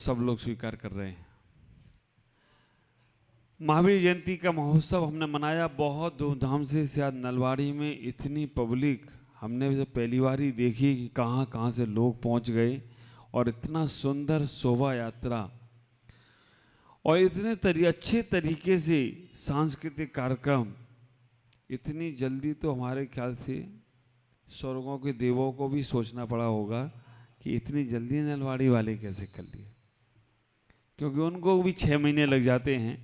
सब लोग स्वीकार कर रहे हैं। महावीर जयंती का महोत्सव हमने मनाया बहुत धूमधाम से। शायद नलवाड़ी में इतनी पब्लिक हमने जब पहली बार ही देखी कि कहाँ कहाँ से लोग पहुँच गए, और इतना सुंदर शोभा यात्रा और इतने अच्छे तरीके से सांस्कृतिक कार्यक्रम। इतनी जल्दी तो हमारे ख्याल से स्वर्गों के देवों को भी सोचना पड़ा होगा कि इतनी जल्दी नलवाड़ी वाले कैसे कर लिए, क्योंकि उनको भी 6 महीने लग जाते हैं,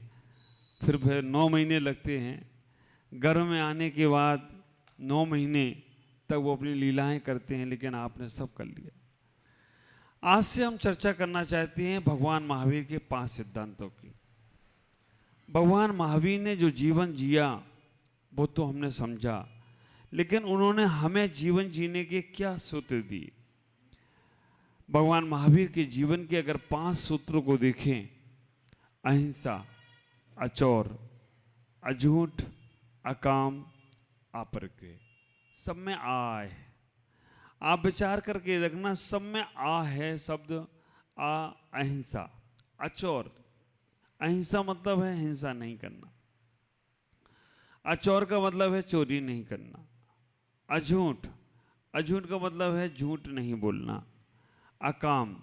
फिर 9 महीने लगते हैं। गर्भ में आने के बाद 9 महीने तक वो अपनी लीलाएं करते हैं, लेकिन आपने सब कर लिया। आज से हम चर्चा करना चाहते हैं भगवान महावीर के 5 सिद्धांतों की। भगवान महावीर ने जो जीवन जिया वो तो हमने समझा, लेकिन उन्होंने हमें जीवन जीने के क्या सूत्र दिए। भगवान महावीर के जीवन के अगर 5 सूत्रों को देखें, अहिंसा, अचौर, अझूठ, अकाम, अपरिग्रह, सब में आ है। आप विचार करके रखना, सब में आ है शब्द। अहिंसा, अचौर, अहिंसा मतलब है हिंसा नहीं करना। अचौर का मतलब है चोरी नहीं करना। अझूठ, अझूठ का मतलब है झूठ नहीं बोलना। अकाम,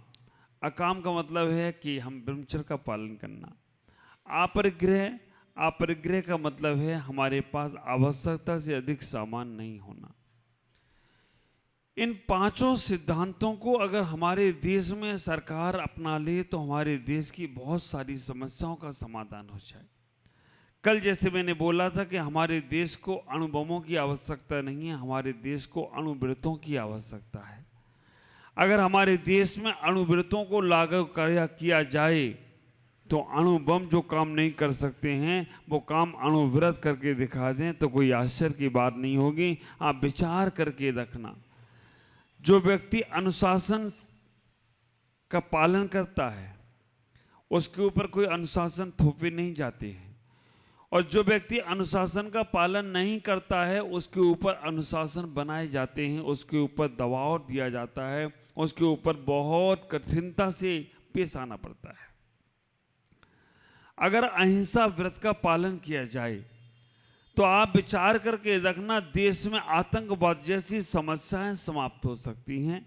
अकाम का मतलब है कि हम ब्रह्मचर्य का पालन करना। अपरिग्रह, अपरिग्रह का मतलब है हमारे पास आवश्यकता से अधिक सामान नहीं होना। इन 5 सिद्धांतों को अगर हमारे देश में सरकार अपना ले तो हमारे देश की बहुत सारी समस्याओं का समाधान हो जाए। कल जैसे मैंने बोला था कि हमारे देश को अणुबमों की आवश्यकता नहीं है, हमारे देश को अणुवृत्तों की आवश्यकता है। अगर हमारे देश में अणुवृत्तों को लागू किया जाए तो अणुबम जो काम नहीं कर सकते हैं वो काम अणुवृत्त करके दिखा दें तो कोई आश्चर्य की बात नहीं होगी। आप विचार करके रखना, जो व्यक्ति अनुशासन का पालन करता है उसके ऊपर कोई अनुशासन थोपे नहीं जाते हैं, और जो व्यक्ति अनुशासन का पालन नहीं करता है उसके ऊपर अनुशासन बनाए जाते हैं, उसके ऊपर दबाव दिया जाता है, उसके ऊपर बहुत कठिनता से पेश आना पड़ता है। अगर अहिंसा व्रत का पालन किया जाए तो आप विचार करके रखना, देश में आतंकवाद जैसी समस्याएं समाप्त हो सकती हैं,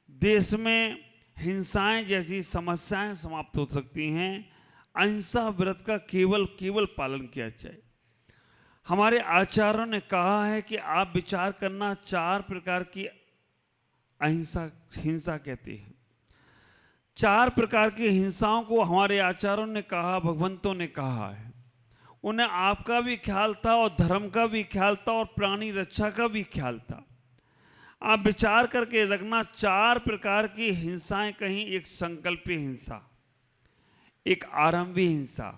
देश में हिंसाएं जैसी समस्याएं समाप्त हो सकती हैं। अहिंसा व्रत का केवल पालन किया जाए। हमारे आचार्यों ने कहा है कि आप विचार करना, 4 प्रकार की अहिंसा हिंसा कहते हैं। 4 प्रकार की हिंसाओं को हमारे आचार्यों ने कहा, भगवंतों ने कहा है। उन्हें आपका भी ख्याल था और धर्म का भी ख्याल था और प्राणी रक्षा का भी ख्याल था। आप विचार करके रखना, 4 प्रकार की हिंसाएं कहीं, एक संकल्पी हिंसा, एक आरंभी हिंसा,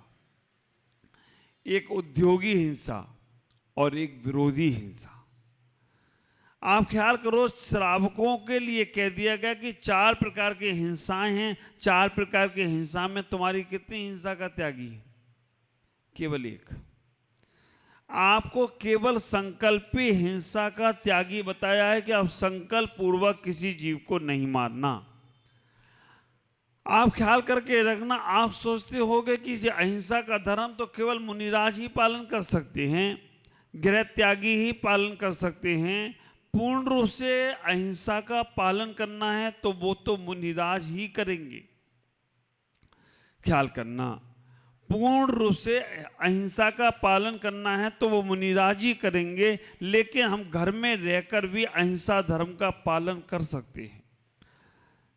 एक उद्योगी हिंसा और एक विरोधी हिंसा। आप ख्याल करो, श्रावकों के लिए कह दिया गया कि 4 प्रकार की हिंसाएं हैं। 4 प्रकार की हिंसा में तुम्हारी कितनी हिंसा का त्यागी है? केवल एक। आपको केवल संकल्पी हिंसा का त्यागी बताया है कि आप संकल्प पूर्वक किसी जीव को नहीं मारना। आप ख्याल करके रखना, आप सोचते होंगे कि अहिंसा का धर्म तो केवल मुनिराज ही पालन कर सकते हैं, गृह त्यागी ही पालन कर सकते हैं। पूर्ण रूप से अहिंसा का पालन करना है तो वो तो मुनिराज ही करेंगे। ख्याल करना, पूर्ण रूप से अहिंसा का पालन करना है तो वो मुनिराज ही करेंगे, लेकिन हम घर में रहकर भी अहिंसा धर्म का पालन कर सकते हैं।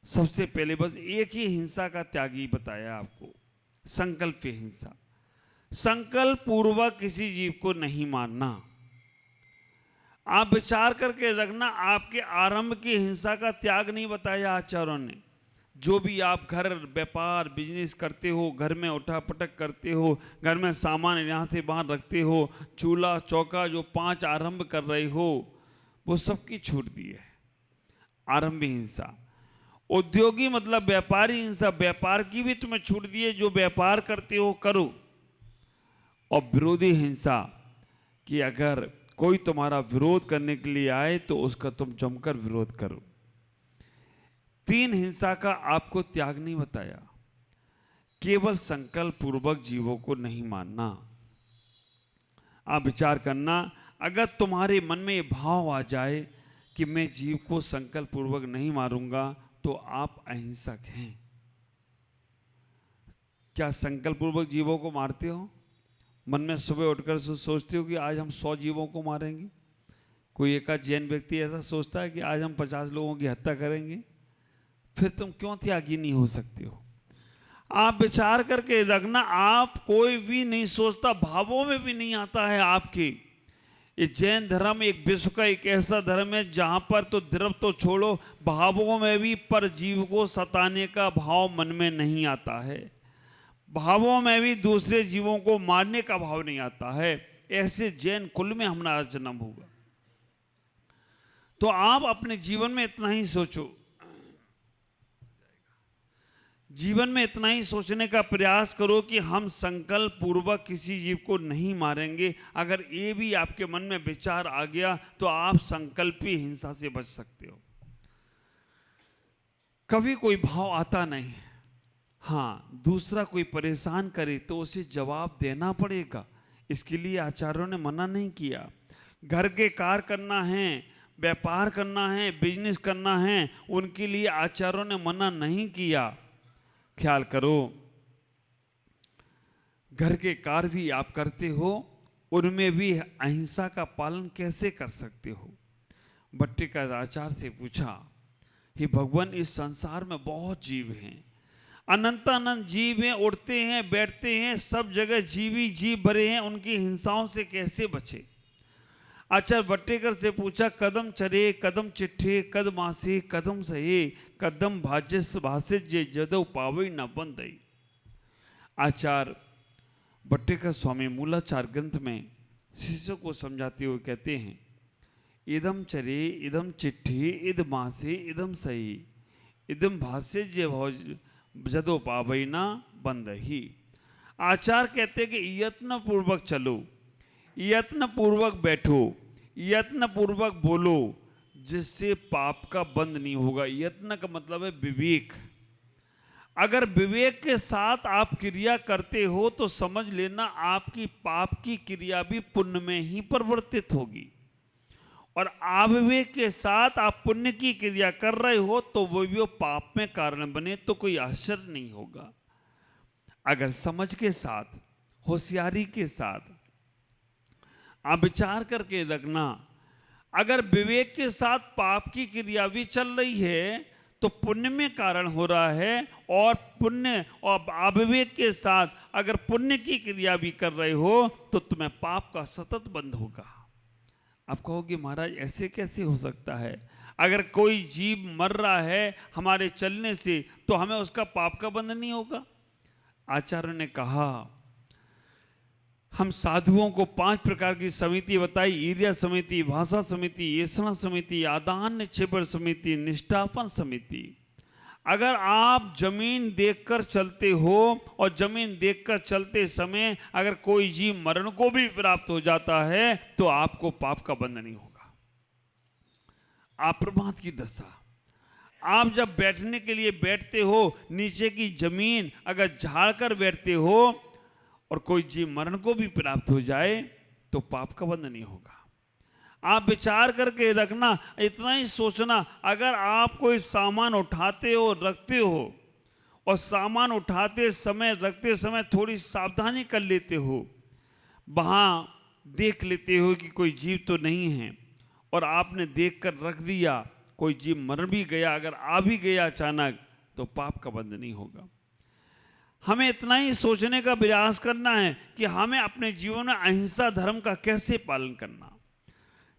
सबसे पहले बस एक ही हिंसा का त्यागी बताया आपको, संकल्प हिंसा। संकल्प पूर्वक किसी जीव को नहीं मारना। आप विचार करके रखना, आपके आरंभ की हिंसा का त्याग नहीं बताया आचार्यों ने। जो भी आप घर व्यापार बिजनेस करते हो, घर में उठा पटक करते हो, घर में सामान यहाँ से वहाँ रखते हो, चूल्हा चौका जो 5 आरंभ कर रहे हो वो सबकी छूट दी है, आरंभी हिंसा। उद्योगी मतलब व्यापारी हिंसा, व्यापार की भी तुम्हें छूट दी है, जो व्यापार करते हो करो। और विरोधी हिंसा कि अगर कोई तुम्हारा विरोध करने के लिए आए तो उसका तुम जमकर विरोध करो। 3 हिंसा का आपको त्याग नहीं बताया। केवल संकल्प पूर्वक जीवों को नहीं मारना। आप विचार करना, अगर तुम्हारे मन में ये भाव आ जाए कि मैं जीव को संकल्प पूर्वक नहीं मारूंगा, तो आप अहिंसक हैं। क्या संकल्प पूर्वक जीवों को मारते हो? मन में सुबह उठकर सोचते हो कि आज हम 100 जीवों को मारेंगे? कोई एक जैन व्यक्ति ऐसा सोचता है कि आज हम 50 लोगों की हत्या करेंगे? फिर तुम क्यों त्यागी नहीं हो सकते हो? आप विचार करके रखना, आप कोई भी नहीं सोचता, भावों में भी नहीं आता है आपके। ये जैन धर्म एक विश्व का एक ऐसा धर्म है जहां पर तो द्रव तो छोड़ो, भावों में भी पर जीव को सताने का भाव मन में नहीं आता है। भावों में भी दूसरे जीवों को मारने का भाव नहीं आता है। ऐसे जैन कुल में हमारा जन्म होगा। तो आप अपने जीवन में इतना ही सोचो, जीवन में इतना ही सोचने का प्रयास करो कि हम संकल्प पूर्वक किसी जीव को नहीं मारेंगे। अगर ये भी आपके मन में विचार आ गया तो आप संकल्पी हिंसा से बच सकते हो। कभी कोई भाव आता नहीं, हाँ दूसरा कोई परेशान करे तो उसे जवाब देना पड़ेगा। इसके लिए आचार्यों ने मना नहीं किया। घर के कार्य करना है, व्यापार करना है, बिजनेस करना है, उनके लिए आचार्यों ने मना नहीं किया। ख्याल करो, घर के कार्य भी आप करते हो, उनमें भी अहिंसा का पालन कैसे कर सकते हो? भट्टिकार आचार्य से पूछा, हे भगवान, इस संसार में बहुत जीव हैं, अनंत अनंत जीव हैं, उड़ते हैं, बैठते हैं, सब जगह जीव ही जीव भरे हैं, उनकी हिंसाओं से कैसे बचे? आचार्य भट्टिकार से पूछा, कदम चरे कदम चिट्ठे कदम आसे कदम सहे कदम भाष्य जदव पावई न बंदई। आचार्य भट्टिकार स्वामी मूलाचार ग्रंथ में शिष्यों को समझाते हुए कहते हैं, इदम चरे इदम चिट्ठे इद मासे इदम सही इदम भाष्य जदव पावई न बंदही। आचार्य कहते हैं कि यत्न पूर्वक चलो, यत्न पूर्वक बैठो, यत्न पूर्वक बोलो, जिससे पाप का बंद नहीं होगा। यत्न का मतलब है विवेक। अगर विवेक के साथ आप क्रिया करते हो तो समझ लेना आपकी पाप की क्रिया भी पुण्य में ही परिवर्तित होगी। और अविवेक के साथ आप पुण्य की क्रिया कर रहे हो तो वो पाप में कारण बने तो कोई आश्चर्य नहीं होगा। अगर समझ के साथ, होशियारी के साथ आप विचार करके रखना, अगर विवेक के साथ पाप की क्रिया भी चल रही है तो पुण्य में कारण हो रहा है, और पुण्य और अविवेक के साथ अगर पुण्य की क्रिया भी कर रहे हो तो तुम्हें पाप का सतत बंध होगा। आप कहोगे महाराज ऐसे कैसे हो सकता है? अगर कोई जीव मर रहा है हमारे चलने से तो हमें उसका पाप का बंध नहीं होगा? आचार्य ने कहा, हम साधुओं को 5 प्रकार की समिति बताई, ईर्ष्या समिति, भाषा समिति, येषणा समिति, आदान निक्षेपण समिति, निष्ठापन समिति। अगर आप जमीन देखकर चलते हो और जमीन देखकर चलते समय अगर कोई जीव मरण को भी प्राप्त हो जाता है तो आपको पाप का बंध नहीं होगा। आप प्रमाद की दशा, आप जब बैठने के लिए बैठते हो, नीचे की जमीन अगर झाड़ कर बैठते हो और कोई जीव मरण को भी प्राप्त हो जाए तो पाप का बंध नहीं होगा। आप विचार करके रखना, इतना ही सोचना, अगर आप कोई सामान उठाते हो, रखते हो, और सामान उठाते समय, रखते समय थोड़ी सावधानी कर लेते हो, वहाँ देख लेते हो कि कोई जीव तो नहीं है, और आपने देख कर रख दिया, कोई जीव मर भी गया, अगर आ भी गया अचानक, तो पाप का बंध नहीं होगा। हमें इतना ही सोचने का प्रयास करना है कि हमें अपने जीवन में अहिंसा धर्म का कैसे पालन करना।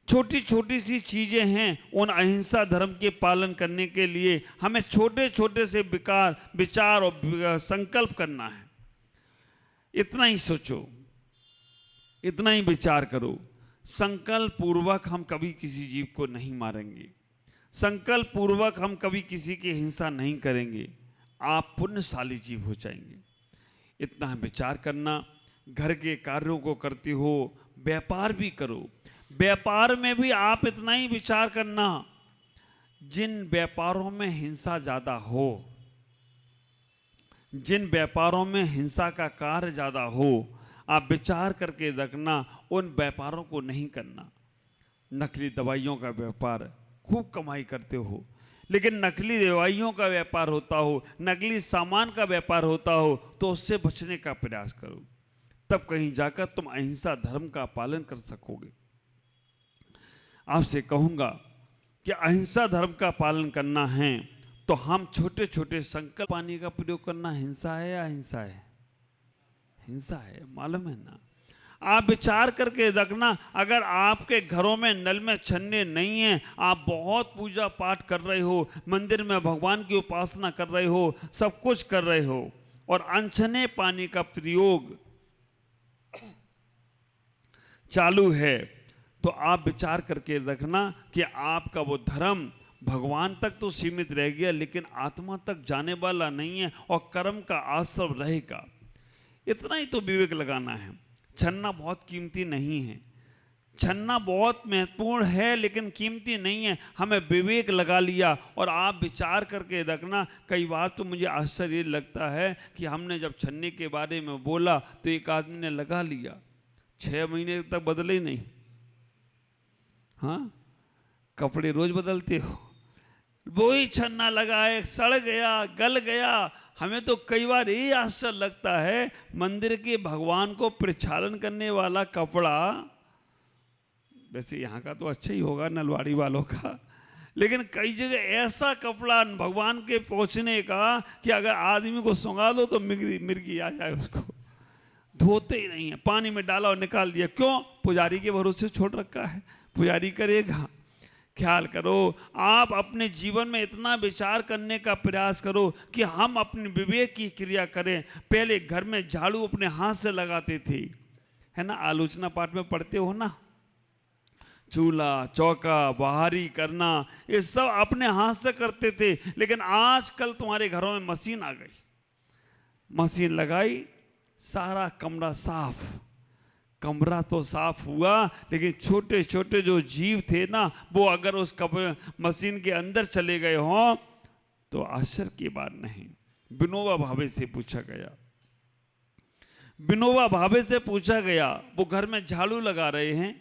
छोटी छोटी सी चीजें हैं, उन अहिंसा धर्म के पालन करने के लिए हमें छोटे छोटे से विचार और संकल्प करना है। इतना ही सोचो, इतना ही विचार करो। संकल्प पूर्वक हम कभी किसी जीव को नहीं मारेंगे, संकल्प पूर्वक हम कभी किसी की हिंसा नहीं करेंगे, आप पुण्यशाली जीव हो जाएंगे। इतना विचार करना। घर के कार्यों को करते हो, व्यापार भी करो, व्यापार में भी आप इतना ही विचार करना, जिन व्यापारों में हिंसा ज्यादा हो, जिन व्यापारों में हिंसा का कार्य ज़्यादा हो, आप विचार करके रखना उन व्यापारों को नहीं करना। नकली दवाइयों का व्यापार, खूब कमाई करते हो, लेकिन नकली दवाइयों का व्यापार होता हो, नकली सामान का व्यापार होता हो, तो उससे बचने का प्रयास करो। तब कहीं जाकर तुम अहिंसा धर्म का पालन कर सकोगे। आपसे कहूँगा कि अहिंसा धर्म का पालन करना है तो हम छोटे छोटे संकल्प पानी का प्रयोग करना हिंसा है या अहिंसा है? हिंसा है, मालूम है ना। आप विचार करके रखना, अगर आपके घरों में नल में छन्ने नहीं हैं, आप बहुत पूजा पाठ कर रहे हो, मंदिर में भगवान की उपासना कर रहे हो, सब कुछ कर रहे हो, और अनछने पानी का प्रयोग चालू है, तो आप विचार करके रखना कि आपका वो धर्म भगवान तक तो सीमित रह गया, लेकिन आत्मा तक जाने वाला नहीं है, और कर्म का आश्रय रहेगा। इतना ही तो विवेक लगाना है। छन्ना बहुत कीमती नहीं है, छन्ना बहुत महत्वपूर्ण है लेकिन कीमती नहीं है। हमें विवेक लगा लिया, और आप विचार करके रखना, कई बार तो मुझे आश्चर्य लगता है कि हमने जब छन्ने के बारे में बोला तो एक आदमी ने लगा लिया, 6 महीने तक बदले ही नहीं। हाँ, कपड़े रोज बदलते हो, वही छन्ना लगाए, सड़ गया, गल गया। हमें तो कई बार यही आश्चर्य लगता है, मंदिर के भगवान को प्रक्षालन करने वाला कपड़ा, वैसे यहाँ का तो अच्छा ही होगा नलवाड़ी वालों का, लेकिन कई जगह ऐसा कपड़ा भगवान के पहुँचने का कि अगर आदमी को सुंघा दो तो मिर्गी आ जाए उसको। धोते ही नहीं है, पानी में डाला और निकाल दिया। क्यों? पुजारी के भरोसे छोड़ रखा है, पुजारी करेगा। ख्याल करो, आप अपने जीवन में इतना विचार करने का प्रयास करो कि हम अपने विवेक की क्रिया करें। पहले घर में झाड़ू अपने हाथ से लगाते थे, है ना, आलोचना पाठ में पढ़ते हो ना, चूल्हा चौका बाहरी करना, ये सब अपने हाथ से करते थे। लेकिन आजकल तुम्हारे घरों में मशीन आ गई, मशीन लगाई, सारा कमरा साफ। कमरा तो साफ हुआ, लेकिन छोटे छोटे जो जीव थे ना, वो अगर उस मशीन के अंदर चले गए हों तो आश्चर्य की बात नहीं। विनोबा भावे से पूछा गया, विनोबा भावे से पूछा गया, वो घर में झाड़ू लगा रहे हैं,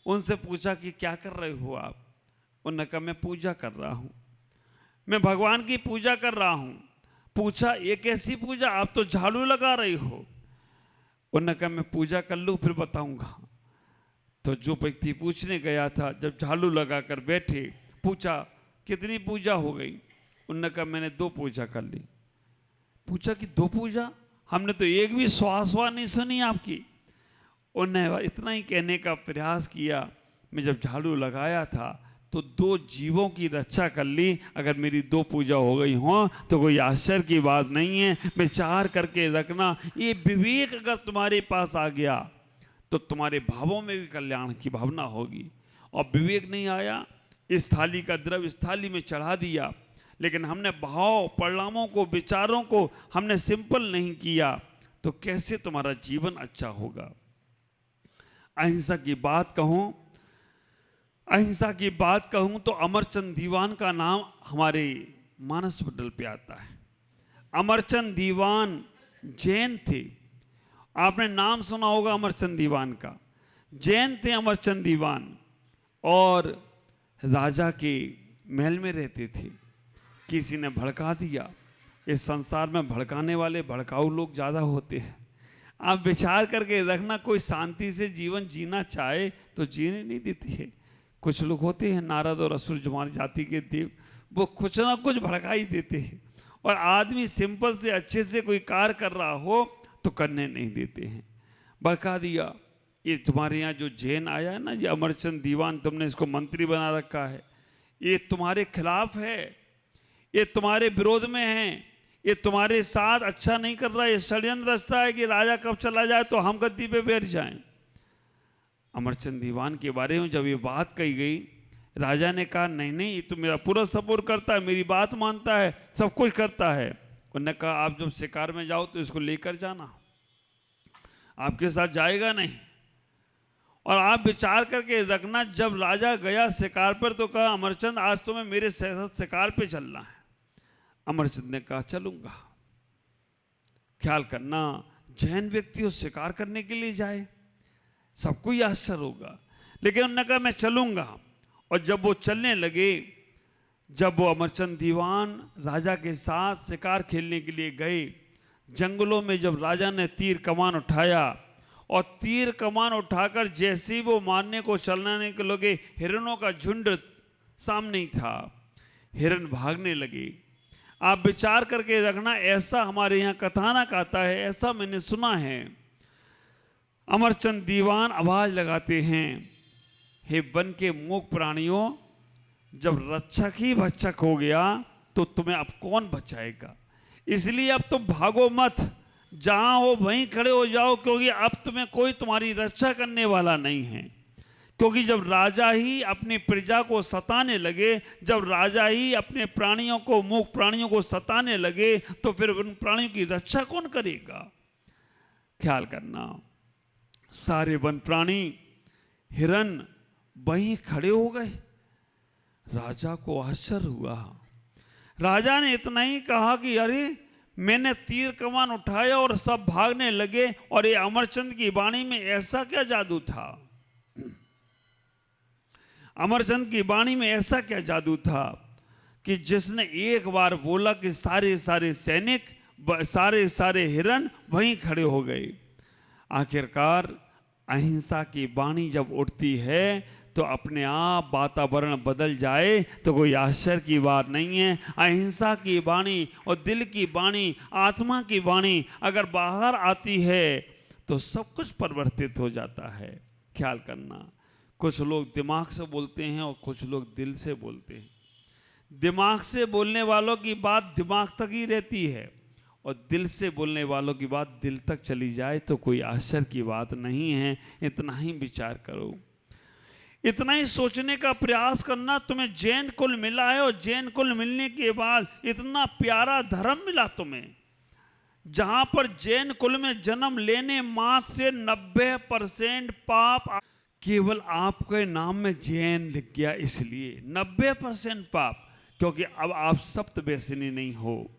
उनसे पूछा कि क्या कर रहे हो आप? उन्होंने कहा मैं पूजा कर रहा हूँ, मैं भगवान की पूजा कर रहा हूँ। पूछा ये कैसी पूजा, आप तो झाड़ू लगा रही हो? उन्होंने कहा मैं पूजा कर लूँ फिर बताऊंगा। तो जो व्यक्ति पूछने गया था, जब झाड़ू लगाकर बैठे, पूछा कितनी पूजा हो गई? उन्होंने कहा मैंने 2 पूजा कर ली। पूछा कि 2 पूजा? हमने तो एक भी श्वासवा नहीं सुनी आपकी। उन्होंने इतना ही कहने का प्रयास किया, मैं जब झाड़ू लगाया था तो 2 जीवों की रक्षा कर ली। अगर मेरी 2 पूजा हो गई हो तो कोई आश्चर्य की बात नहीं है। विचार करके रखना, ये विवेक अगर तुम्हारे पास आ गया तो तुम्हारे भावों में भी कल्याण की भावना होगी। और विवेक नहीं आया, इस थाली का द्रव्य इस थाली में चढ़ा दिया, लेकिन हमने भाव परिणामों को, विचारों को हमने सिंपल नहीं किया, तो कैसे तुम्हारा जीवन अच्छा होगा। अहिंसा की बात कहूँ, अहिंसा की बात कहूँ तो अमरचंद दीवान का नाम हमारे मानस मंडल पे आता है। अमरचंद दीवान जैन थे, आपने नाम सुना होगा अमरचंद दीवान का। जैन थे अमरचंद दीवान, और राजा के महल में रहते थे। किसी ने भड़का दिया, इस संसार में भड़काने वाले भड़काऊ लोग ज़्यादा होते हैं। आप विचार करके रखना, कोई शांति से जीवन जीना चाहे तो जीने नहीं देती है। कुछ लोग होते हैं, नारद और असुर जो हमारी जाति के देव, वो कुछ ना कुछ भड़का ही देते हैं, और आदमी सिंपल से अच्छे से कोई कार्य कर रहा हो तो करने नहीं देते हैं, भड़का दिया। ये तुम्हारे यहाँ जो जैन आया है ना, ये अमरचंद दीवान, तुमने इसको मंत्री बना रखा है, ये तुम्हारे खिलाफ है, ये तुम्हारे विरोध में है, ये तुम्हारे साथ अच्छा नहीं कर रहा है, ये षड्यंत्र रचता है कि राजा कब चला जाए तो हम गद्दी पे बैठ जाएं। अमरचंद दीवान के बारे में जब ये बात कही गई, राजा ने कहा नहीं नहीं, ये तो मेरा पूरा सपोर्ट करता है, मेरी बात मानता है, सब कुछ करता है। उन्होंने कहा आप जब शिकार में जाओ तो इसको लेकर जाना, आपके साथ जाएगा नहीं। और आप विचार करके रखना, जब राजा गया शिकार पर तो कहा अमरचंद आज तुम्हें मेरे साथ शिकार पे चलना है। अमरचंद ने कहा चलूंगा। ख्याल करना, जैन व्यक्ति उस शिकार करने के लिए जाए, सबको ही आश्चर्य होगा। लेकिन उन्होंने कहा मैं चलूंगा। और जब वो चलने लगे, जब वो अमरचंद दीवान राजा के साथ शिकार खेलने के लिए गए, जंगलों में जब राजा ने तीर कमान उठाया और तीर कमान उठाकर जैसे ही वो मारने को चलने के लगे, हिरणों का झुंड सामने ही था, हिरण भागने लगे। आप विचार करके रखना, ऐसा हमारे यहाँ कथानक आता है, ऐसा मैंने सुना है। अमरचंद दीवान आवाज लगाते हैं, हे वन के मूक प्राणियों, जब रक्षक ही भक्षक हो गया तो तुम्हें अब कौन बचाएगा? इसलिए अब तुम भागो मत, जहां हो वहीं खड़े हो जाओ, क्योंकि अब तुम्हें कोई तुम्हारी रक्षा करने वाला नहीं है। क्योंकि जब राजा ही अपनी प्रजा को सताने लगे, जब राजा ही अपने प्राणियों को, मूक प्राणियों को सताने लगे, तो फिर उन प्राणियों की रक्षा कौन करेगा? ख्याल करना, सारे वन प्राणी, हिरन वहीं खड़े हो गए। राजा को आश्चर्य हुआ। राजा ने इतना ही कहा कि अरे मैंने तीर कमान उठाया और सब भागने लगे, और ये अमरचंद की वाणी में ऐसा क्या जादू था? अमरचंद की वाणी में ऐसा क्या जादू था कि जिसने एक बार बोला कि सारे सारे सैनिक, सारे सारे हिरन वहीं खड़े हो गए। आखिरकार अहिंसा की वाणी जब उठती है तो अपने आप वातावरण बदल जाए तो कोई आश्चर्य की बात नहीं है। अहिंसा की वाणी और दिल की वाणी, आत्मा की वाणी अगर बाहर आती है तो सब कुछ परिवर्तित हो जाता है। ख्याल करना, कुछ लोग दिमाग से बोलते हैं और कुछ लोग दिल से बोलते हैं। दिमाग से बोलने वालों की बात दिमाग तक ही रहती है, और दिल से बोलने वालों की बात दिल तक चली जाए तो कोई आश्चर्य की बात नहीं है। इतना ही विचार करो, इतना ही सोचने का प्रयास करना। तुम्हें जैन कुल मिला है, और जैन कुल मिलने के बाद इतना प्यारा धर्म मिला तुम्हें, जहां पर जैन कुल में जन्म लेने मात्र से 90% पाप केवल आपके नाम में जैन लिख गया। इसलिए 90% पाप, क्योंकि अब आप सप्तव्यसनी नहीं हो,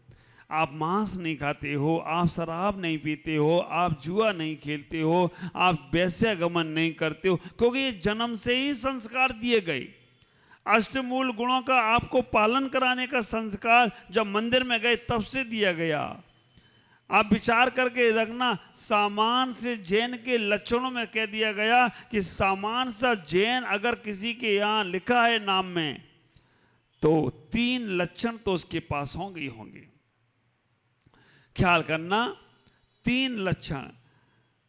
आप मांस नहीं खाते हो, आप शराब नहीं पीते हो, आप जुआ नहीं खेलते हो, आप वैश्यागमन नहीं करते हो, क्योंकि ये जन्म से ही संस्कार दिए गए। अष्टमूल गुणों का आपको पालन कराने का संस्कार जब मंदिर में गए तब से दिया गया। आप विचार करके रखना, सामान्य से जैन के लक्षणों में कह दिया गया कि सामान्य सा जैन अगर किसी के यहाँ लिखा है नाम में, तो 3 लक्षण तो उसके पास होंगे ही होंगे। ख्याल करना, 3 लक्षण,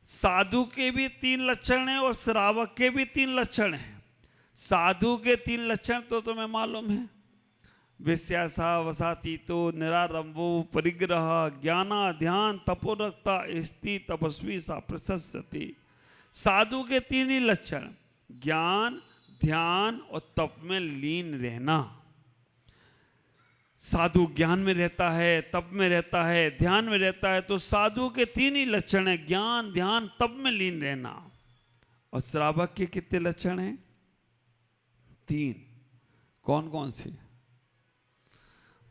साधु के भी 3 लक्षण हैं और श्रावक के भी 3 लक्षण हैं। साधु के 3 लक्षण तो तुम्हें मालूम है, विश्यासा वसातीतो निरारंभो परिग्रह ज्ञाना ध्यान तपोरक्ता स्थिति तपस्वी सा प्रशस्यति। साधु के 3 ही लक्षण, ज्ञान, ध्यान और तप में लीन रहना। साधु ज्ञान में रहता है, तप में रहता है, ध्यान में रहता है। तो साधु के 3 ही लक्षण है, ज्ञान, ध्यान, तप में लीन रहना। और श्रावक के कितने लक्षण हैं? 3। कौन कौन से?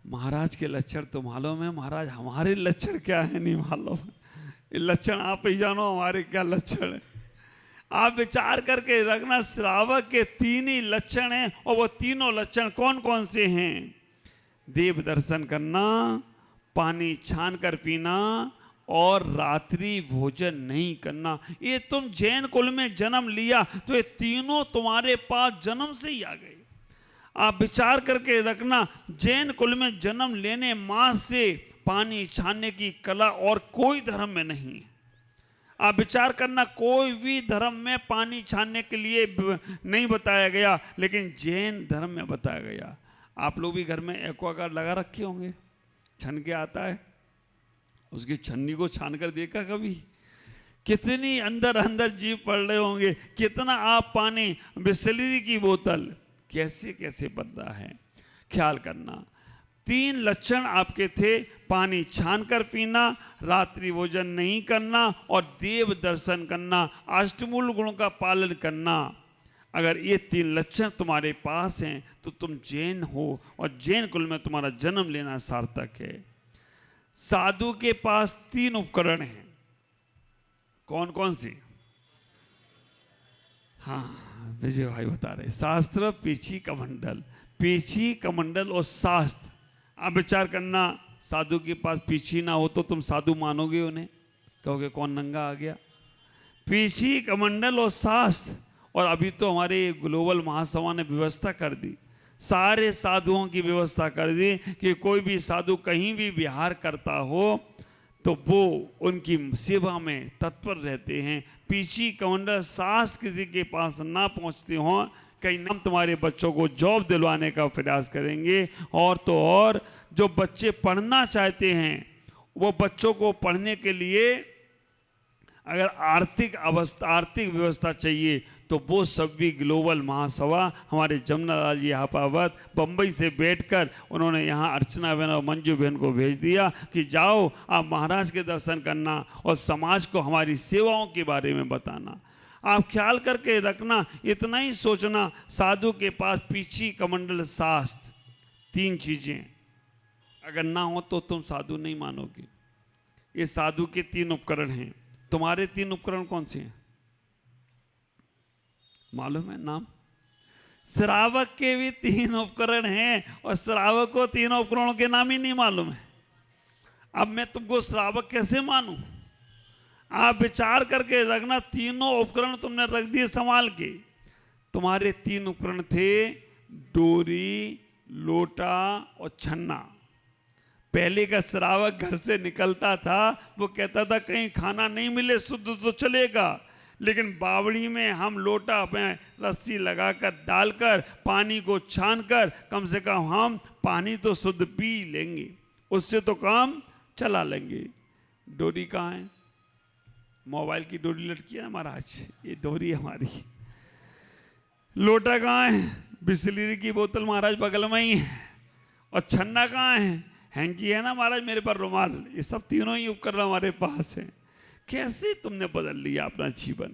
महाराज के लक्षण तो मालूम है, महाराज हमारे लक्षण क्या है नहीं मालूम। ये लक्षण आप ही जानो हमारे क्या लक्षण है। आप विचार करके रखना, श्रावक के 3 ही लक्षण हैं, और वो तीनों लक्षण कौन कौन से हैं? देव दर्शन करना, पानी छान कर पीना और रात्रि भोजन नहीं करना। ये तुम जैन कुल में जन्म लिया तो ये तीनों तुम्हारे पास जन्म से ही आ गए। आप विचार करके रखना, जैन कुल में जन्म लेने मात्र से पानी छानने की कला और कोई धर्म में नहीं है। आप विचार करना, कोई भी धर्म में पानी छानने के लिए नहीं बताया गया, लेकिन जैन धर्म में बताया गया। आप लोग भी घर में एक्वागार्ड लगा रखे होंगे, छन के आता है, उसकी छन्नी को छान कर देखा कभी? कितनी अंदर अंदर जीव पड़ रहे होंगे, कितना आप पानी, बिस्लरी की बोतल कैसे कैसे बन रहा है। ख्याल करना, 3 लक्षण आपके थे, पानी छान कर पीना, रात्रि भोजन नहीं करना और देव दर्शन करना, अष्टमूल गुणों का पालन करना। अगर ये 3 लक्षण तुम्हारे पास हैं तो तुम जैन हो, और जैन कुल में तुम्हारा जन्म लेना सार्थक है। साधु के पास 3 उपकरण हैं। कौन कौन से? हाँ, विजय भाई बता रहे, शास्त्र, पीछी कमंडल। पीछी कमंडल और शास्त्र। आप विचार करना, साधु के पास पीछी ना हो तो तुम साधु मानोगे उन्हें? कहोगे कौन नंगा आ गया। पीछी कमंडल और शास्त्र। और अभी तो हमारे ग्लोबल महासभा ने व्यवस्था कर दी, सारे साधुओं की व्यवस्था कर दी कि कोई भी साधु कहीं भी विहार करता हो तो वो उनकी सेवा में तत्पर रहते हैं। पीछी कमंडल शास्त्र किसी के पास ना पहुंचते हों, कहीं हम तुम्हारे बच्चों को जॉब दिलवाने का प्रयास करेंगे। और तो और जो बच्चे पढ़ना चाहते हैं, वो बच्चों को पढ़ने के लिए अगर आर्थिक व्यवस्था चाहिए तो वो सभी ग्लोबल महासभा हमारे जमुनालाल जी हापावत बम्बई से बैठकर उन्होंने यहाँ अर्चना बहन और मंजू बहन को भेज दिया कि जाओ आप महाराज के दर्शन करना और समाज को हमारी सेवाओं के बारे में बताना। आप ख्याल करके रखना, इतना ही सोचना, साधु के पास पीछी कमंडल शास्त्र 3 चीजें अगर ना हो तो तुम साधु नहीं मानोगे। ये साधु के 3 उपकरण हैं। तुम्हारे 3 उपकरण कौन से हैं मालूम है? नाम? श्रावक के भी 3 उपकरण हैं और श्रावक को 3 उपकरणों के नाम ही नहीं मालूम है। अब मैं तुमको श्रावक कैसे मानूं? आप विचार करके रखना, तीनों उपकरण तुमने रख दिए संभाल के। तुम्हारे 3 उपकरण थे, डोरी, लोटा और छन्ना। पहले का श्रावक घर से निकलता था, वो कहता था कहीं खाना नहीं मिले शुद्ध तो चलेगा, लेकिन बावड़ी में हम लोटा में रस्सी लगाकर डालकर पानी को छानकर कम से कम हम पानी तो शुद्ध पी लेंगे, उससे तो काम चला लेंगे। डोरी कहाँ है? मोबाइल की डोरी लटकी है महाराज, ये डोरी हमारी। लोटा कहाँ है? बिस्लरी की बोतल महाराज बगल में ही है। और छन्ना कहाँ है? हैंकी है ना महाराज मेरे पर, रुमाल। ये सब तीनों ही उपकरण हमारे पास हैं। कैसे तुमने बदल लिया अपना जीवन?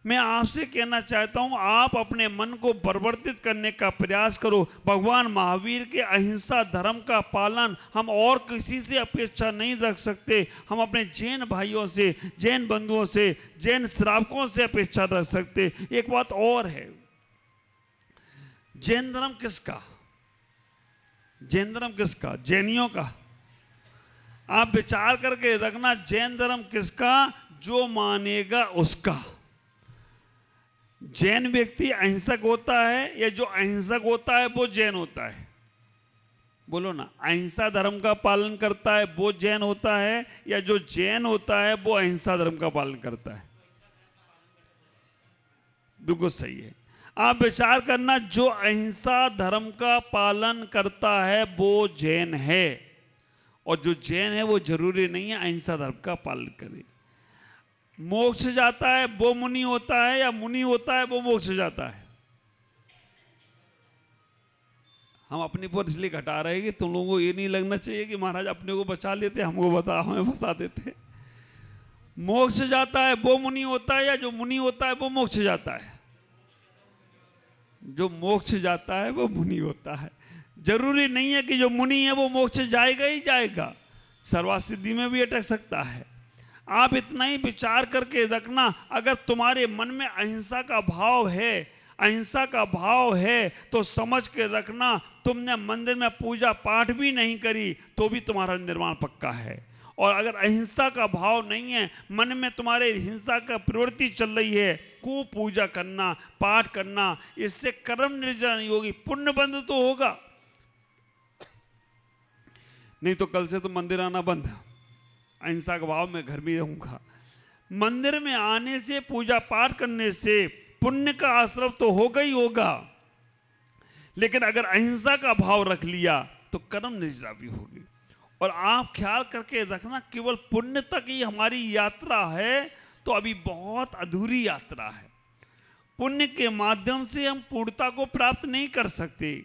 मैं आपसे कहना चाहता हूं, आप अपने मन को परिवर्तित करने का प्रयास करो। भगवान महावीर के अहिंसा धर्म का पालन हम और किसी से अपेक्षा नहीं रख सकते। हम अपने जैन भाइयों से, जैन बंधुओं से, जैन श्रावकों से अपेक्षा रख सकते। एक बात और है, जैन धर्म किसका? जैन धर्म किसका? जैनियों का। आप विचार करके रखना, जैन धर्म किसका? जो मानेगा उसका। जैन व्यक्ति अहिंसक होता है या जो अहिंसक होता है वो जैन होता है? बोलो ना, अहिंसा धर्म का पालन करता है वो जैन होता है या जो जैन होता है वो अहिंसा धर्म का पालन करता है? बिल्कुल सही है। आप विचार करना, जो अहिंसा धर्म का पालन करता है वो जैन है, और जो जैन है वो जरूरी नहीं है अहिंसा धर्म का पालन करे। मोक्ष जाता है वो मुनि होता है या मुनि होता है वो मोक्ष जाता है? हम अपने पर इसलिए घटा रहे हैं कि तुम लोगों को ये नहीं लगना चाहिए कि महाराज अपने को बचा लेते, हमको बता हमें फंसा देते। मोक्ष जाता है वो मुनि होता है या जो मुनि होता है वो मोक्ष जाता है? जो मोक्ष जाता है वो मुनि होता है। जरूरी नहीं है कि जो मुनि है वो मोक्ष जाएगा ही जाएगा, सर्वासिद्धि में भी अटक सकता है। आप इतना ही विचार करके रखना, अगर तुम्हारे मन में अहिंसा का भाव है, अहिंसा का भाव है तो समझ के रखना, तुमने मंदिर में पूजा पाठ भी नहीं करी तो भी तुम्हारा निर्वाण पक्का है। और अगर अहिंसा का भाव नहीं है, मन में तुम्हारे हिंसा का प्रवृत्ति चल रही है, खूब पूजा करना, पाठ करना, इससे कर्म निर्जरा नहीं होगी, पुण्य बंद तो होगा। नहीं तो कल से तो मंदिर आना बंद। अहिंसा का भाव में घर में रहूंगा। मंदिर में आने से, पूजा पाठ करने से पुण्य का आश्रव तो होगा ही होगा, लेकिन अगर अहिंसा का भाव रख लिया तो कर्म निर्जरा भी होगी। और आप ख्याल करके रखना, केवल पुण्य तक ही हमारी यात्रा है तो अभी बहुत अधूरी यात्रा है। पुण्य के माध्यम से हम पूर्णता को प्राप्त नहीं कर सकते।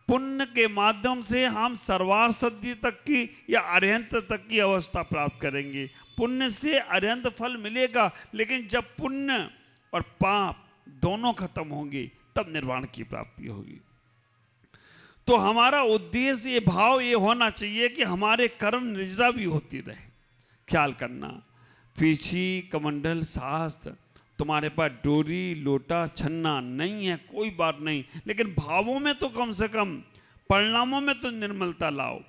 पुण्य के माध्यम से हम सर्वार्थ सिद्धि तक की या अरिहंत तक की अवस्था प्राप्त करेंगे। पुण्य से अरिहंत फल मिलेगा, लेकिन जब पुण्य और पाप दोनों खत्म होंगे तब निर्वाण की प्राप्ति होगी। तो हमारा उद्देश्य, ये भाव ये होना चाहिए कि हमारे कर्म निर्जरा भी होती रहे। ख्याल करना, पीछी कमंडल शास्त्र, तुम्हारे पास डोरी लोटा छन्ना नहीं है, कोई बात नहीं, लेकिन भावों में तो कम से कम, परिणामों में तो निर्मलता लाओ।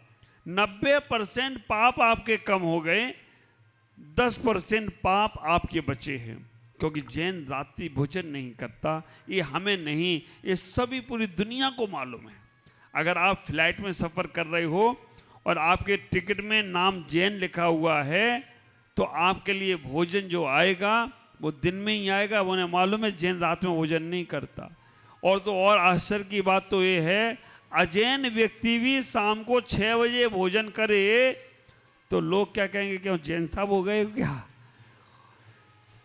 90% पाप आपके कम हो गए, 10% पाप आपके बचे हैं। क्योंकि जैन रात्रि भोजन नहीं करता, ये हमें नहीं, ये सभी पूरी दुनिया को मालूम है। अगर आप फ्लाइट में सफ़र कर रहे हो और आपके टिकट में नाम जैन लिखा हुआ है, तो आपके लिए भोजन जो आएगा वो दिन में ही आएगा। वो उन्हें मालूम है जैन रात में भोजन नहीं करता। और तो और आश्चर्य की बात तो ये है, अजैन व्यक्ति भी शाम को 6 बजे भोजन करे तो लोग क्या कहेंगे, क्यों जैन साहब हो गए क्या?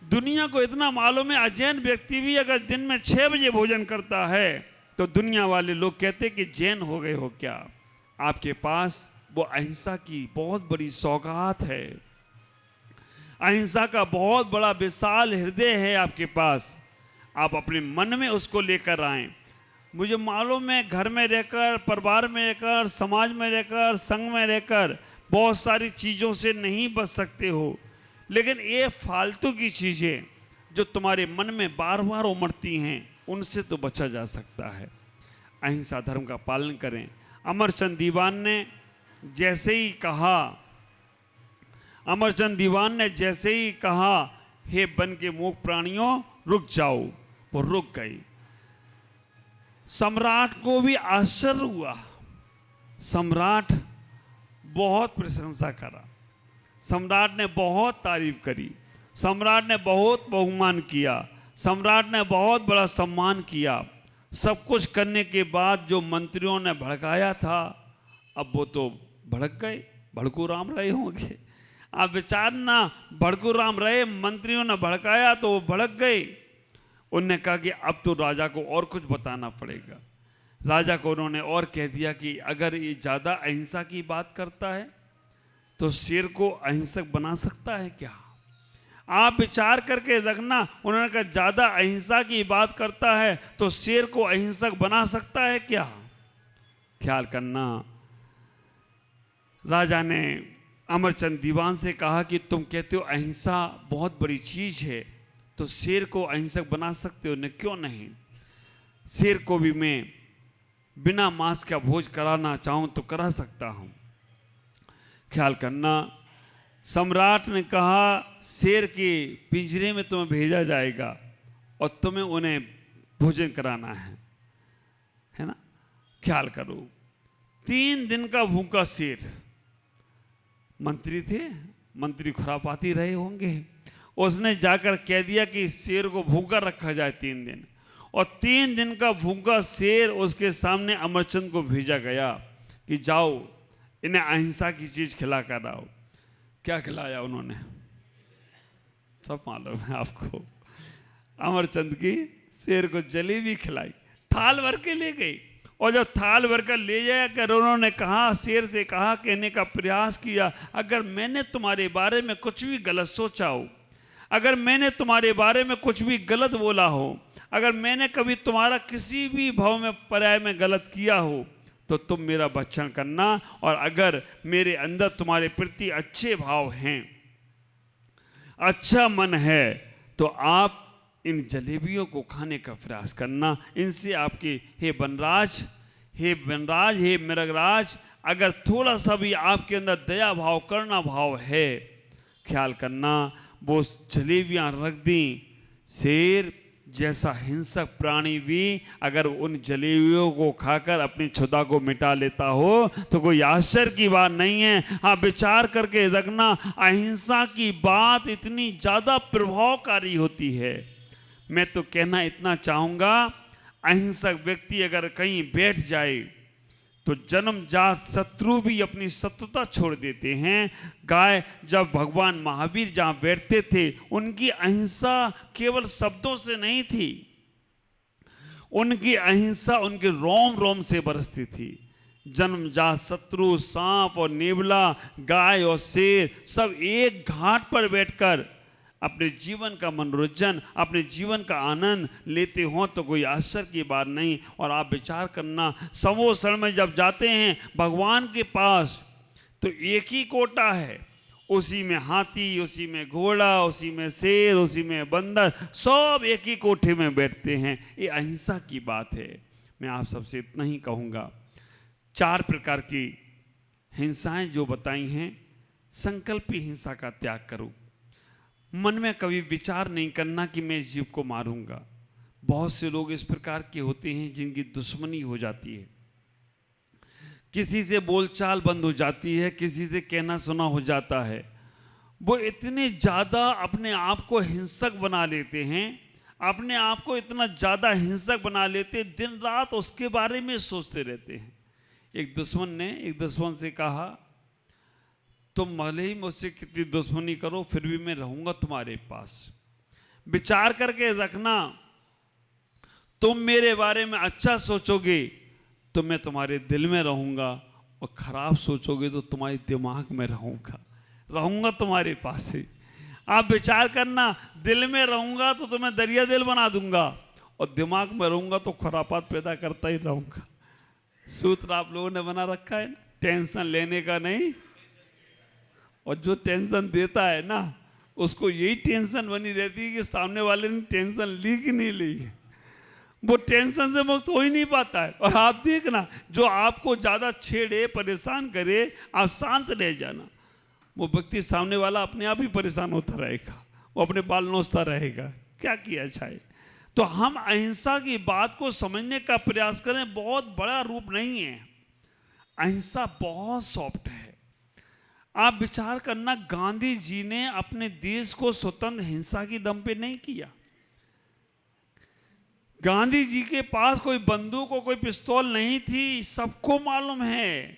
दुनिया को इतना मालूम है, अजैन व्यक्ति भी अगर दिन में 6 बजे भोजन करता है तो दुनिया वाले लोग कहते कि जैन हो गए हो क्या? आपके पास वो अहिंसा की बहुत बड़ी सौगात है, अहिंसा का बहुत बड़ा विशाल हृदय है आपके पास। आप अपने मन में उसको लेकर आएं। मुझे मालूम है घर में रहकर, परिवार में रहकर, समाज में रहकर, संघ में रहकर बहुत सारी चीज़ों से नहीं बच सकते हो, लेकिन ये फालतू की चीज़ें जो तुम्हारे मन में बार बार उमड़ती हैं, उनसे तो बचा जा सकता है। अहिंसा धर्म का पालन करें। अमरचंद दीवान ने जैसे ही कहा, अमरचंद दीवान ने जैसे ही कहा, हे बन के मूक प्राणियों रुक जाओ, वो रुक गई। सम्राट को भी आश्चर्य हुआ, सम्राट बहुत प्रशंसा करा, सम्राट ने बहुत तारीफ करी, सम्राट ने बहुत बहुमान किया, सम्राट ने बहुत बड़ा सम्मान किया। सब कुछ करने के बाद जो मंत्रियों ने भड़काया था, अब वो तो भड़क गए, भड़कू राम रहे होंगे। आप विचारना, भड़कू राम रहे, मंत्रियों ने भड़काया तो वो भड़क गए। उनने कहा कि अब तो राजा को और कुछ बताना पड़ेगा। राजा को उन्होंने और कह दिया कि अगर ये ज़्यादा अहिंसा की बात करता है तो शेर को अहिंसक बना सकता है क्या? आप विचार करके रखना। उन्होंने कहा ज़्यादा अहिंसा की बात करता है तो शेर को अहिंसक बना सकता है क्या? ख्याल करना। राजा ने अमरचंद दीवान से कहा कि तुम कहते हो अहिंसा बहुत बड़ी चीज़ है, तो शेर को अहिंसक बना सकते हो न, क्यों नहीं? शेर को भी मैं बिना मांस का भोज कराना चाहूँ तो करा सकता हूँ। ख्याल करना। सम्राट ने कहा शेर के पिंजरे में तुम्हें भेजा जाएगा और तुम्हें उन्हें भोजन कराना है ना? ख्याल करो, 3 दिन का भूखा शेर। मंत्री थे, मंत्री खुरापाती रहे होंगे, उसने जाकर कह दिया कि शेर को भूखा रखा जाए 3 दिन, और 3 दिन का भूखा शेर उसके सामने अमरचंद को भेजा गया कि जाओ इन्हें अहिंसा की चीज़ खिला कर आओ। क्या खिलाया उन्होंने? सब मालूम है आपको। अमरचंद की शेर को जलेबी खिलाई, थाल भर के ले गई, और जब थाल भर कर ले जाकर उन्होंने कहा, शेर से कहा, कहने का प्रयास किया, अगर मैंने तुम्हारे बारे में कुछ भी गलत सोचा हो, अगर मैंने तुम्हारे बारे में कुछ भी गलत बोला हो, अगर मैंने कभी तुम्हारा किसी भी भाव में पर्याय में गलत किया हो, तो तुम मेरा भक्षण करना, और अगर मेरे अंदर तुम्हारे प्रति अच्छे भाव हैं, अच्छा मन है, तो आप इन जलेबियों को खाने का प्रयास करना। इनसे आपके हे वनराज, हे वनराज, हे मृगराज, अगर थोड़ा सा भी आपके अंदर दया भाव, करुणा भाव है, ख्याल करना वो जलेबियाँ रख दी। शेर जैसा हिंसक प्राणी भी अगर उन जलेबियों को खाकर अपनी क्षुधा को मिटा लेता हो तो कोई आश्चर्य की बात नहीं है। आप विचार करके रखना, अहिंसा की बात इतनी ज़्यादा प्रभावकारी होती है। मैं तो कहना इतना चाहूँगा, अहिंसक व्यक्ति अगर कहीं बैठ जाए तो जन्मजात शत्रु भी अपनी शत्रुता छोड़ देते हैं। गाय जब भगवान महावीर जहाँ बैठते थे, उनकी अहिंसा केवल शब्दों से नहीं थी, उनकी अहिंसा उनके रोम रोम से बरसती थी। जन्मजात शत्रु सांप और नेवला, गाय और शेर सब एक घाट पर बैठकर अपने जीवन का मनोरंजन, अपने जीवन का आनंद लेते हो तो कोई आश्चर्य की बात नहीं। और आप विचार करना, समोसण में जब जाते हैं भगवान के पास तो एक ही कोटा है, उसी में हाथी, उसी में घोड़ा, उसी में शेर, उसी में बंदर, सब एक ही कोठे में बैठते हैं। ये अहिंसा की बात है। मैं आप सबसे इतना ही कहूँगा, 4 प्रकार की हिंसाएं जो बताई हैं, संकल्पी हिंसा का त्याग करो। मन में कभी विचार नहीं करना कि मैं इस जीव को मारूंगा। बहुत से लोग इस प्रकार के होते हैं जिनकी दुश्मनी हो जाती है, किसी से बोलचाल बंद हो जाती है, किसी से कहना सुना हो जाता है। वो इतने ज़्यादा अपने आप को हिंसक बना लेते हैं, अपने आप को इतना ज़्यादा हिंसक बना लेते, दिन रात उसके बारे में सोचते रहते हैं। एक दुश्मन ने एक दुश्मन से कहा, तुम भले ही मुझसे कितनी दुश्मनी करो फिर भी मैं रहूंगा तुम्हारे पास। विचार करके रखना, तुम मेरे बारे में अच्छा सोचोगे तो मैं तुम्हारे दिल में रहूंगा, और खराब सोचोगे तो तुम्हारे दिमाग में रहूंगा तुम्हारे पास से। आप विचार करना, दिल में रहूंगा तो तुम्हें दरिया दिल बना दूंगा, और दिमाग में रहूंगा तो खुरापात पैदा करता ही रहूंगा। सूत्र आप लोगों ने बना रखा है ना, टेंशन लेने का नहीं, और जो टेंशन देता है ना उसको यही टेंशन बनी रहती है कि सामने वाले ने टेंशन ली कि नहीं ली है। वो टेंशन से मुक्त हो ही नहीं पाता है। और आप देखना, जो आपको ज़्यादा छेड़े, परेशान करे, आप शांत रह जाना, वो व्यक्ति सामने वाला अपने आप ही परेशान होता रहेगा, वो अपने बाल नोचता रहेगा, क्या किया जाए। तो हम अहिंसा की बात को समझने का प्रयास करें। बहुत बड़ा रूप नहीं है, अहिंसा बहुत सॉफ्ट है। आप विचार करना, गांधी जी ने अपने देश को स्वतंत्र हिंसा की दम पे नहीं किया। गांधी जी के पास कोई बंदूक और कोई पिस्तौल नहीं थी, सबको मालूम है।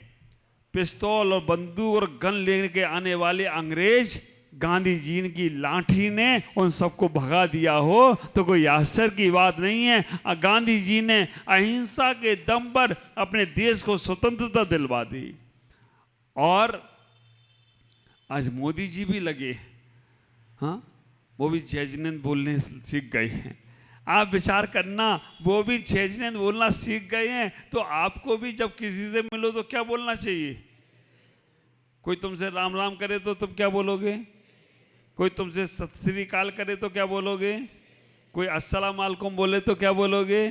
पिस्तौल और बंदूक और गन लेके आने वाले अंग्रेज गांधी जी की लाठी ने उन सबको भगा दिया हो तो कोई आश्चर्य की बात नहीं है। गांधी जी ने अहिंसा के दम पर अपने देश को स्वतंत्रता दिलवा दी। और आज मोदी जी भी लगे, हाँ, वो भी जय जिनेंद्र बोलने सीख गए हैं। आप विचार करना, वो भी जय जिनेंद्र बोलना सीख गए हैं, तो आपको भी जब किसी से मिलो तो क्या बोलना चाहिए? कोई तुमसे राम राम करे तो तुम क्या बोलोगे? कोई तुमसे सत श्री अकाल करे तो क्या बोलोगे? कोई अस्सलाम वालेकुम बोले तो क्या बोलोगे?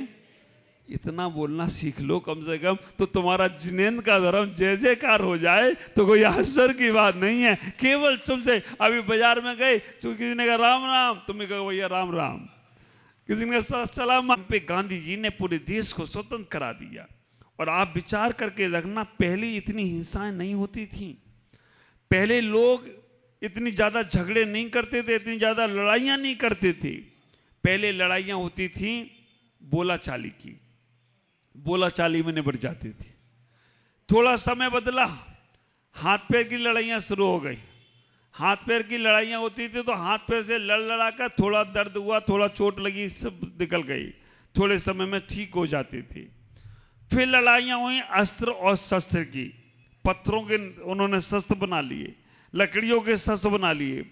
इतना बोलना सीख लो कम से कम, तो तुम्हारा जिनेंद्र का धर्म जय जयकार हो जाए तो कोई आश्चर्य की बात नहीं है। केवल तुमसे अभी बाजार में गए तो किसी ने कहा राम राम, तुमने कहा भैया राम राम, किसी ने कहा सलाम पे। गांधी जी ने पूरे देश को स्वतंत्र करा दिया। और आप विचार करके रखना, पहले इतनी हिंसाएं नहीं होती थी, पहले लोग इतनी ज़्यादा झगड़े नहीं करते थे, इतनी ज़्यादा लड़ाइयाँ नहीं करते थे। पहले लड़ाइयाँ होती थी बोलाचाली की, बोलाचाली में निपट जाती थी। थोड़ा समय बदला, हाथ पैर की लड़ाइयाँ शुरू हो गई। हाथ पैर की लड़ाइयाँ होती थी तो हाथ पैर से लड़ लड़ा कर थोड़ा दर्द हुआ, थोड़ा चोट लगी, सब निकल गई, थोड़े समय में ठीक हो जाती थी। फिर लड़ाइयाँ हुई अस्त्र और शस्त्र की, पत्थरों के उन्होंने शस्त्र बना लिए, लकड़ियों के शस्त्र बना लिए,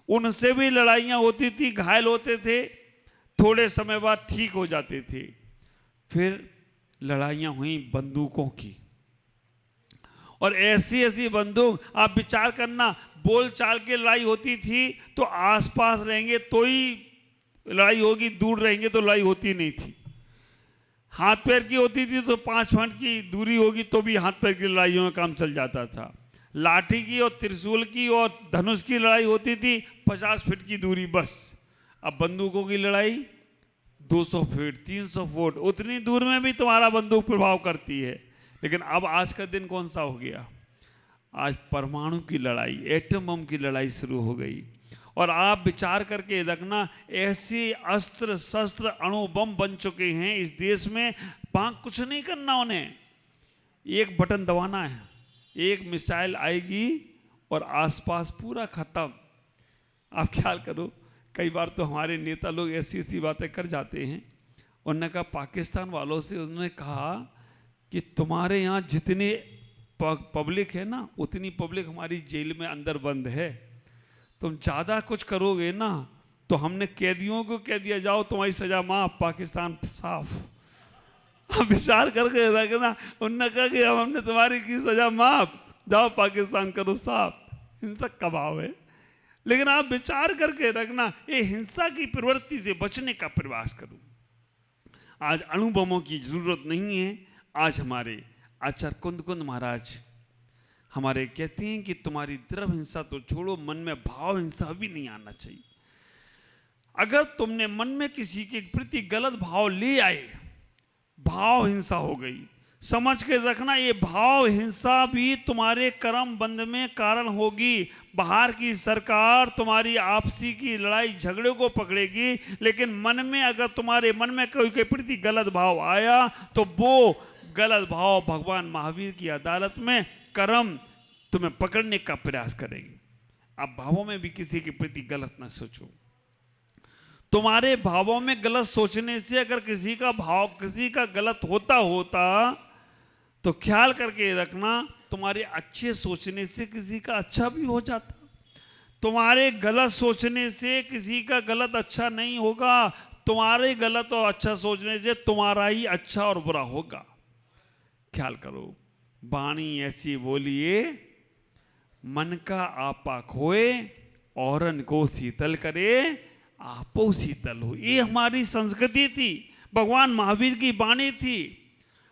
उनसे भी लड़ाइयाँ होती थी, घायल होते थे, थोड़े समय बाद ठीक हो जाते थे। फिर लड़ाइयाँ हुई बंदूकों की, और ऐसी ऐसी बंदूक, आप विचार करना, बोल चाल के लड़ाई होती थी तो आसपास रहेंगे तो ही लड़ाई होगी, दूर रहेंगे तो लड़ाई होती नहीं थी। हाथ पैर की होती थी तो 5 फीट की दूरी होगी तो भी हाथ पैर की लड़ाइयों में काम चल जाता था। लाठी की और त्रिशूल की और धनुष की लड़ाई होती थी 50 फीट की दूरी बस। अब बंदूकों की लड़ाई 200 फीट, 300 फुट, उतनी दूर में भी तुम्हारा बंदूक प्रभाव करती है। लेकिन अब आज का दिन कौन सा हो गया? आज परमाणु की लड़ाई, एटम बम की लड़ाई शुरू हो गई। और आप विचार करके रखना, ऐसे अस्त्र शस्त्र अणु बम बन चुके हैं इस देश में, वहाँ कुछ नहीं करना उन्हें, एक बटन दबाना है, एक मिसाइल आएगी और आसपास पूरा खत्म। आप ख्याल करो, कई बार तो हमारे नेता लोग ऐसी ऐसी बातें कर जाते हैं। उन्होंने कहा, पाकिस्तान वालों से उन्होंने कहा कि तुम्हारे यहाँ जितने पब्लिक है ना, उतनी पब्लिक हमारी जेल में अंदर बंद है, तुम ज्यादा कुछ करोगे ना तो हमने कैदियों को कह दिया जाओ तुम्हारी सजा माफ, पाकिस्तान साफ। अब विचार करके रखना, उनने कहा कि अब हमने तुम्हारी की सजा माफ, जाओ पाकिस्तान करो साफ। हिंसक का भाव है, लेकिन आप विचार करके रखना, ये हिंसा की प्रवृत्ति से बचने का प्रयास करो। आज अणु बमों की जरूरत नहीं है। आज हमारे आचार्य कुंद महाराज हमारे कहते हैं कि तुम्हारी द्रव हिंसा तो छोड़ो, मन में भाव हिंसा भी नहीं आना चाहिए। अगर तुमने मन में किसी के प्रति गलत भाव ले आए, भाव हिंसा हो गई। समझ के रखना, ये भाव हिंसा भी तुम्हारे कर्म बंध में कारण होगी। बाहर की सरकार तुम्हारी आपसी की लड़ाई झगड़े को पकड़ेगी, लेकिन मन में अगर तुम्हारे मन में कोई के प्रति गलत भाव आया तो वो गलत भाव भगवान महावीर की अदालत में कर्म तुम्हें पकड़ने का प्रयास करेंगे। अब भावों में भी किसी के प्रति गलत न सोचो। तुम्हारे भावों में गलत सोचने से अगर किसी का भाव किसी का गलत होता तो ख्याल करके रखना, तुम्हारे अच्छे सोचने से किसी का अच्छा भी हो जाता। तुम्हारे गलत सोचने से किसी का गलत अच्छा नहीं होगा। तुम्हारे गलत और अच्छा सोचने से तुम्हारा ही अच्छा और बुरा होगा। ख्याल करो, वाणी ऐसी बोलिए मन का आपा खोए, औरन को शीतल करे आपो शीतल हो। ये हमारी संस्कृति थी, भगवान महावीर की वाणी थी।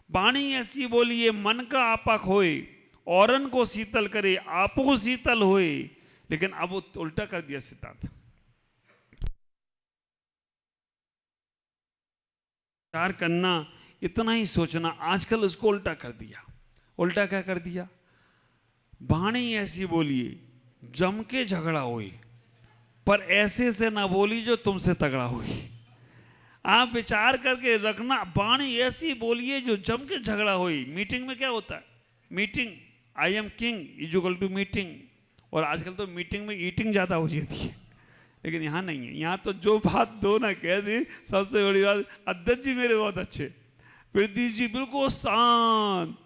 वाणी ऐसी बोलिए मन का आपा खोए, औरन को शीतल करे आपो शीतल होए। लेकिन अब वो उल्टा कर दिया सिद्धांत। विचार करना, इतना ही सोचना, आजकल उसको उल्टा कर दिया। उल्टा क्या कर दिया? वाणी ऐसी बोलिए जम के झगड़ा होए, पर ऐसे से ना बोली जो तुमसे तगड़ा हुई। आप विचार करके रखना, वाणी ऐसी बोलिए जो जम के झगड़ा हुई। मीटिंग में क्या होता है? Meeting, I am king is equal to meeting. और आजकल तो मीटिंग में ईटिंग ज़्यादा हो जाती है, लेकिन यहाँ नहीं है। यहाँ तो जो बात दो ना कह दी। सबसे बड़ी बात, अध्यक्ष जी मेरे बहुत अच्छे, पृथ्वी जी बिल्कुल शांत।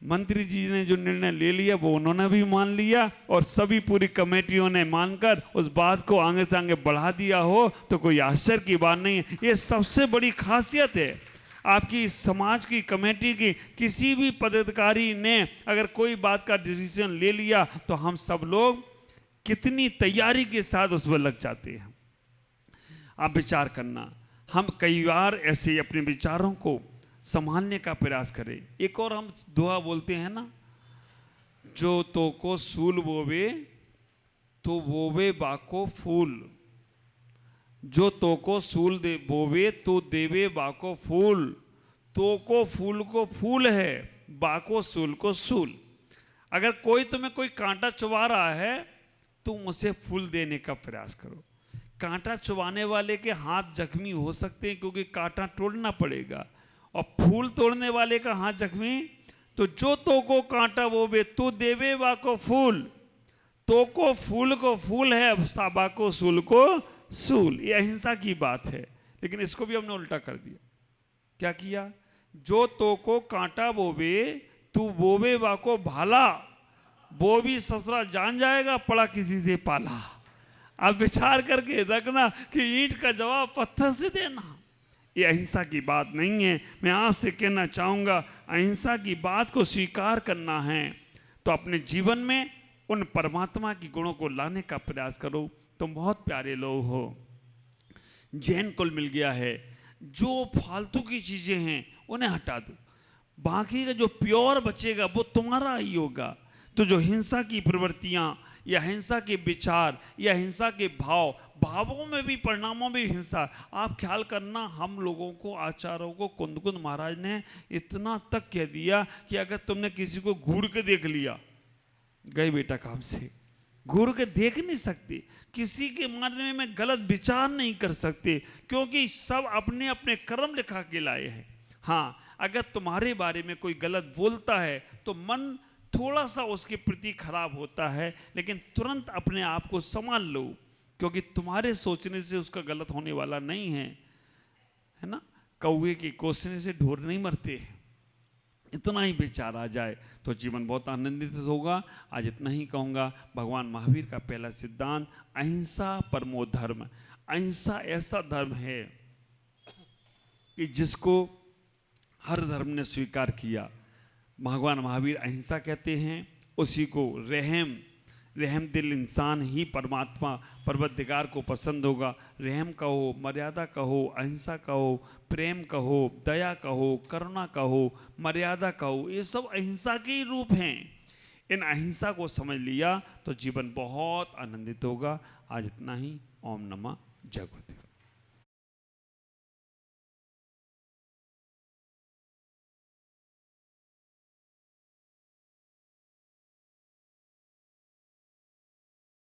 मंत्री जी ने जो निर्णय ले लिया वो उन्होंने भी मान लिया, और सभी पूरी कमेटियों ने मानकर उस बात को आगे से आगे बढ़ा दिया हो तो कोई आश्चर्य की बात नहीं है। ये सबसे बड़ी खासियत है आपकी समाज की कमेटी की। किसी भी पदाधिकारी ने अगर कोई बात का डिसीजन ले लिया तो हम सब लोग कितनी तैयारी के साथ उस पर लग जाते हैं। आप विचार करना, हम कई बार ऐसे अपने विचारों को संभालने का प्रयास करें। एक और हम दुआ बोलते हैं ना, जो तो को सूल बोवे तो बोवे बाको फूल, जो तो को सूल दे बोवे तो देवे बाको फूल। तो को फूल को फूल है, बाको सूल को सूल। अगर कोई तुम्हें कोई कांटा चुभा रहा है तुम उसे फूल देने का प्रयास करो। कांटा चुभाने वाले के हाथ जख्मी हो सकते हैं क्योंकि कांटा तोड़ना पड़ेगा, और फूल तोड़ने वाले का हाथ जख्मी। तो जो तो को कांटा वो बे तो देवे बा को फूल। तो को फूल को फूल है, साबा को सूल को सूल। ये अहिंसा की बात है, लेकिन इसको भी हमने उल्टा कर दिया। क्या किया? जो तो को कांटा बोवे तू बोवे बा को भाला, वो भी ससुरा जान जाएगा पड़ा किसी से पाला। अब विचार करके रखना कि ईंट का जवाब पत्थर से देना ये अहिंसा की बात नहीं है। मैं आपसे कहना चाहूँगा, अहिंसा की बात को स्वीकार करना है तो अपने जीवन में उन परमात्मा की गुणों को लाने का प्रयास करो। तुम बहुत प्यारे लोग हो, जैन कुल मिल गया है। जो फालतू की चीज़ें हैं उन्हें हटा दो, बाकी का जो प्योर बचेगा वो तुम्हारा ही होगा। तो जो हिंसा की प्रवृत्तियाँ या हिंसा के विचार या हिंसा के भावों में भी परिणामों में भी हिंसा। आप ख्याल करना, हम लोगों को आचार्यों को कुंद महाराज ने इतना तक कह दिया कि अगर तुमने किसी को घूर के देख लिया, गए बेटा काम से। घूर के देख नहीं सकते, किसी के मानने में गलत विचार नहीं कर सकते, क्योंकि सब अपने अपने कर्म लिखा के लाए हैं। हाँ, अगर तुम्हारे बारे में कोई गलत बोलता है तो मन थोड़ा सा उसके प्रति खराब होता है, लेकिन तुरंत अपने आप को संभाल लो, क्योंकि तुम्हारे सोचने से उसका गलत होने वाला नहीं है, है ना। कौवे के कोसने से ढोर नहीं मरते, इतना ही विचार आ जाए तो जीवन बहुत आनंदित होगा। आज इतना ही कहूँगा। भगवान महावीर का पहला सिद्धांत अहिंसा परमो धर्म। अहिंसा ऐसा धर्म है कि जिसको हर धर्म ने स्वीकार किया। भगवान महावीर अहिंसा कहते हैं। उसी को रहम दिल इंसान ही परमात्मा परवरदिगार को पसंद होगा। रहम कहो, मर्यादा कहो, अहिंसा कहो, प्रेम कहो, दया कहो, करुणा कहो, मर्यादा कहो, ये सब अहिंसा के ही रूप हैं। इन अहिंसा को समझ लिया तो जीवन बहुत आनंदित होगा। आज इतना ही। ओम नमः जय गुरुदेव।